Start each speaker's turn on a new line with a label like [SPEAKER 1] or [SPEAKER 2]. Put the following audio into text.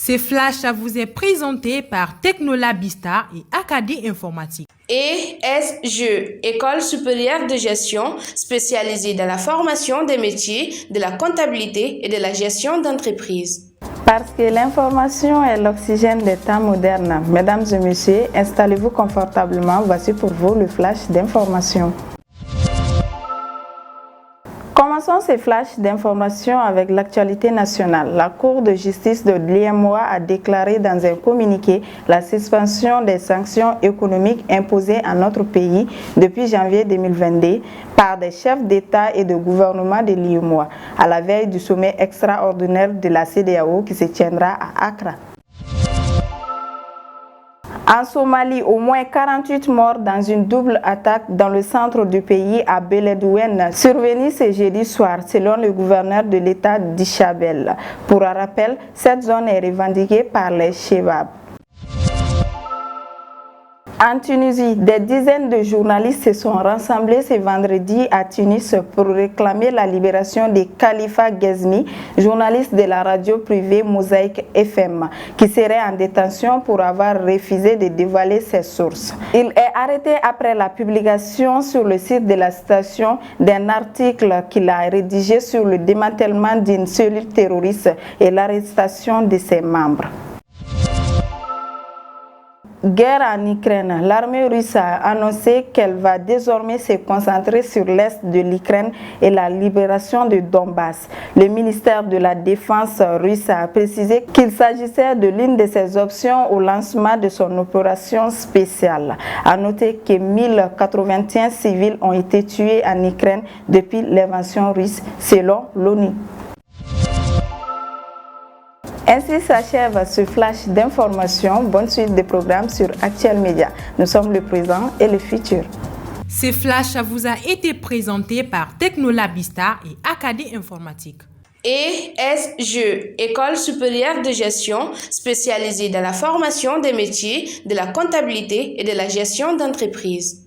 [SPEAKER 1] Ce flash vous est présenté par Technolabista et Acadie Informatique.
[SPEAKER 2] ESGE, École supérieure de gestion spécialisée dans la formation des métiers de la comptabilité et de la gestion d'entreprise.
[SPEAKER 3] Parce que l'information est l'oxygène des temps modernes. Mesdames et messieurs, installez-vous confortablement. Voici pour vous le flash d'information. Commençons ces flashs d'information avec l'actualité nationale. La Cour de justice de l'UEMOA a déclaré dans un communiqué la suspension des sanctions économiques imposées à notre pays depuis janvier 2022 par des chefs d'État et de gouvernement de l'UEMOA à la veille du sommet extraordinaire de la CEDEAO qui se tiendra à Accra. En Somalie, au moins 48 morts dans une double attaque dans le centre du pays à Beledweyne, survenue ce jeudi soir, selon le gouverneur de l'État d'Ishabelle. Pour un rappel, cette zone est revendiquée par les Chebab. En Tunisie, des dizaines de journalistes se sont rassemblés ce vendredi à Tunis pour réclamer la libération de Khalifa Ghezmi, journaliste de la radio privée Mosaïque FM, qui serait en détention pour avoir refusé de dévoiler ses sources. Il est arrêté après la publication sur le site de la station d'un article qu'il a rédigé sur le démantèlement d'une cellule terroriste et l'arrestation de ses membres. Guerre en Ukraine. L'armée russe a annoncé qu'elle va désormais se concentrer sur l'est de l'Ukraine et la libération de Donbass. Le ministère de la Défense russe a précisé qu'il s'agissait de l'une de ses options au lancement de son opération spéciale. A noter que 1081 civils ont été tués en Ukraine depuis l'invasion russe, selon l'ONU. Ainsi s'achève ce flash d'information. Bonne suite des programmes sur Actuel Média. Nous sommes le présent et le futur.
[SPEAKER 1] Ce flash vous a été présenté par Technolabista et Acadie Informatique.
[SPEAKER 2] ESGE, École supérieure de gestion spécialisée dans la formation des métiers de la comptabilité et de la gestion d'entreprise.